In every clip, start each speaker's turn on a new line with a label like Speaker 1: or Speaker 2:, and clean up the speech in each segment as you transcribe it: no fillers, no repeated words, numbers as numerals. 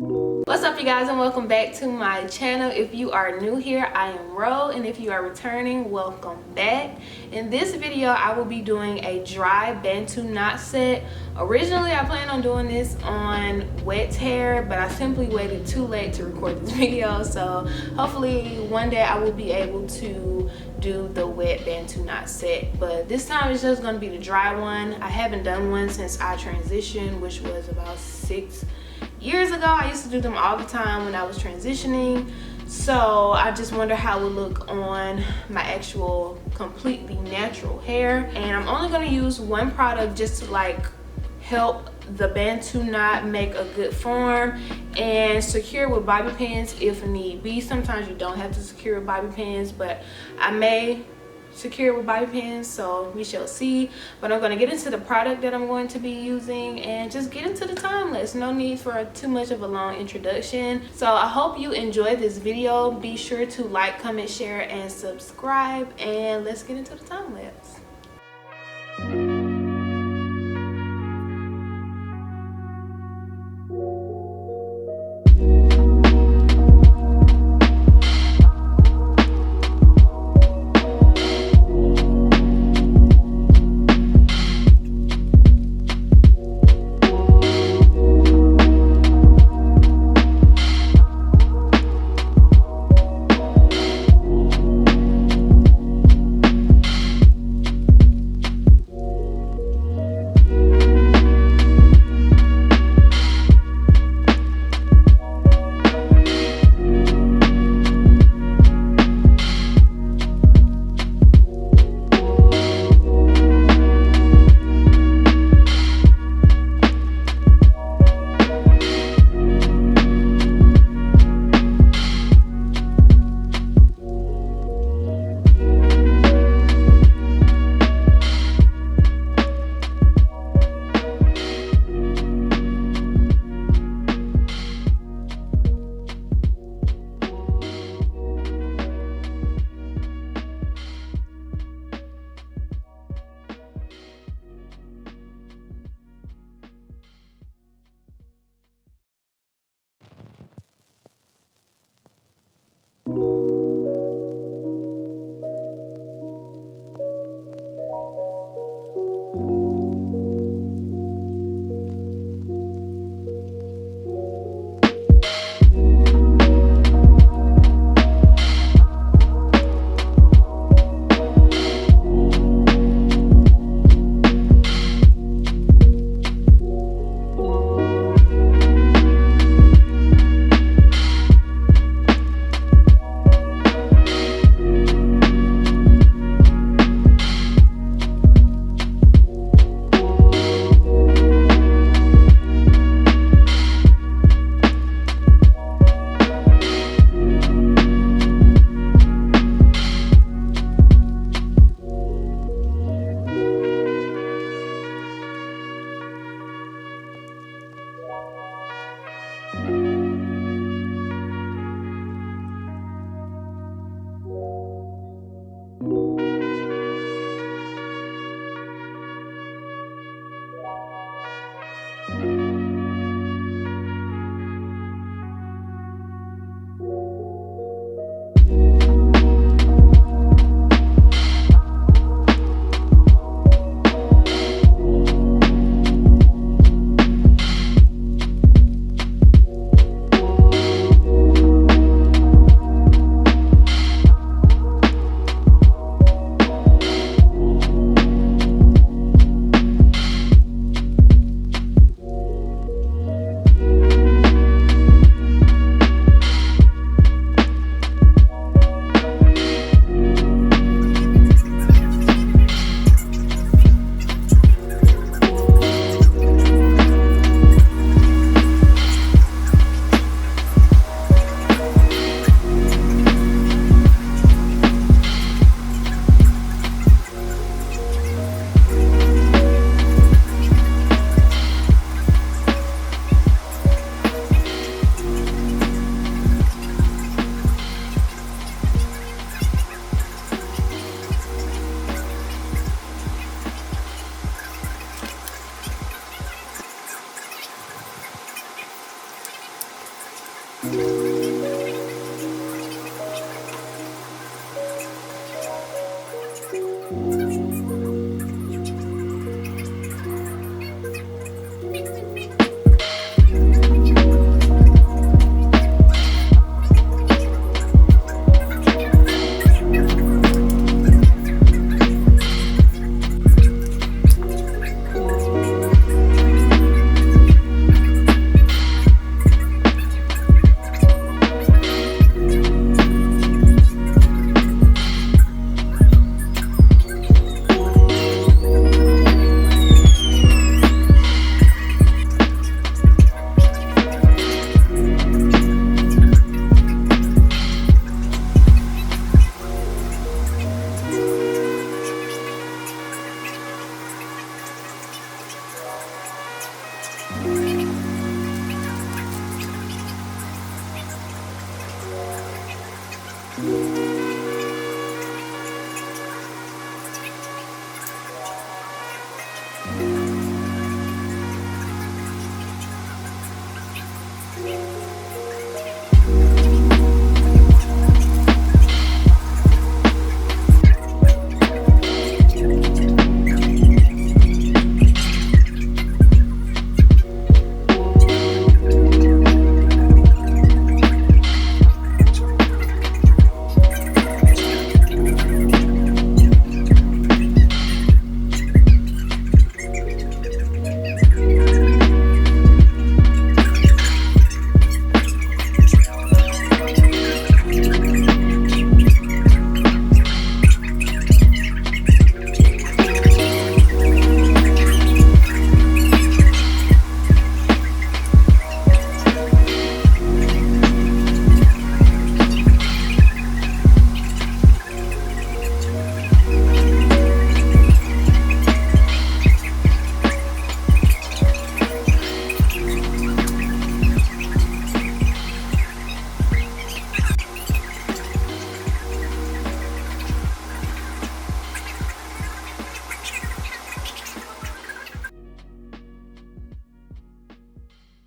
Speaker 1: What's up, you guys, and welcome back to my channel. If you are new here, I am Ro, and if you are returning, welcome back. In this video, I will be doing a dry Bantu knot set. Originally, I planned on doing this on wet hair, but I simply waited too late to record this video, so hopefully one day I will be able to do the wet Bantu knot set, but this time it's just going to be the dry one. I haven't done one since I transitioned, which was about 6 years ago. I used to do them all the time when I was transitioning, so I just wonder how it would look on my actual completely natural hair. And I'm only going to use one product just to like help the Bantu knot make a good form, and secure with bobby pins if need be. Sometimes you don't have to secure with bobby pins, but I may secure with bobby pins, so we shall see. But I'm going to get into the product that I'm going to be using and just get into the timeless. No need for too much of a long introduction. So I hope you enjoyed this video. Be sure to like, comment, share, and subscribe, and let's get into the time lapse.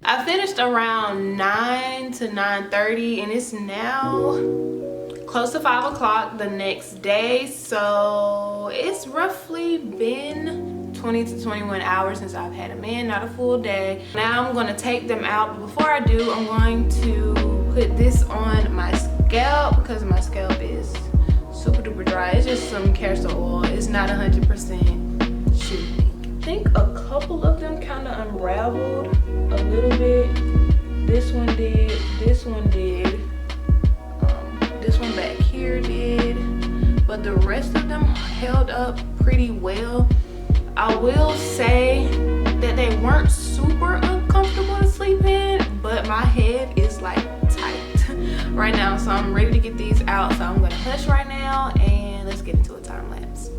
Speaker 1: I finished around 9 to 9:30 and it's now close to 5 o'clock the next day, so it's roughly been 20 to 21 hours since I've had a man, not a full day. Now I'm going to take them out, but before I do, I'm going to put this on my scalp because my scalp is super duper dry. It's just some castor oil. It's not 100% shooting. I think a couple of them kind of unraveled a little bit. This one did, this one did, this one back here did, but the rest of them held up pretty well. I will say that they weren't super uncomfortable to sleep in, but my head is like tight right now, so I'm ready to get these out. So I'm gonna hush right now and let's get into a time lapse.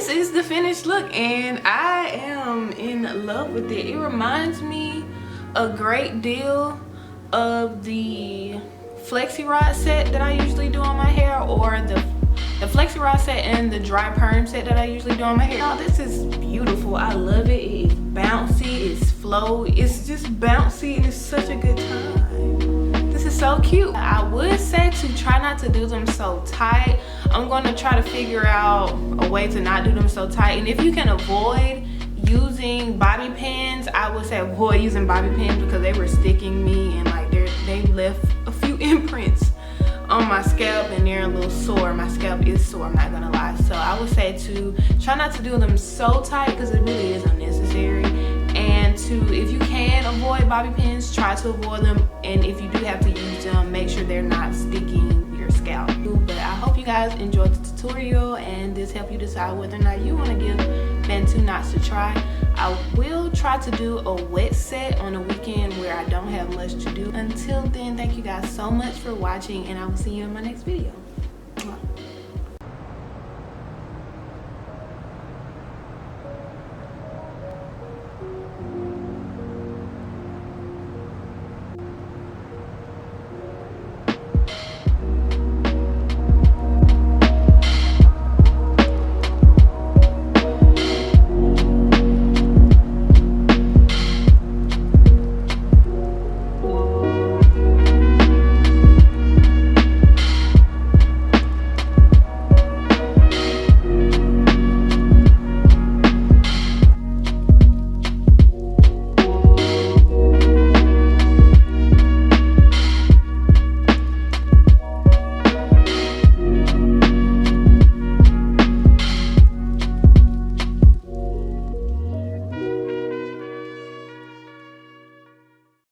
Speaker 1: this is the finished look and I am in love with it. It reminds me a great deal of the flexi rod set that I usually do on my hair, or the flexi rod set and the dry perm set that I usually do on my hair. Oh, this is beautiful. I love it. It's bouncy, it's flowy, it's just bouncy, and it's such a good time. This is so cute. I would say to try not to do them so tight. I'm going to try to figure out a way to not do them so tight, and if you can avoid using bobby pins, I would say avoid using bobby pins because they were sticking me, and like they left a few imprints on my scalp and they're a little sore. My scalp is sore, I'm not gonna lie. So I would say to try not to do them so tight because it really is unnecessary, and to, if you can avoid bobby pins, try to avoid them, and if you do have to use them, make sure they're not sticking your scalp. But I hope you guys enjoyed the tutorial and this helped you decide whether or not you want to give Bantu knots a try. I will try to do a wet set on a weekend where I don't have much to do. Until then, thank you guys so much for watching, and I will see you in my next video.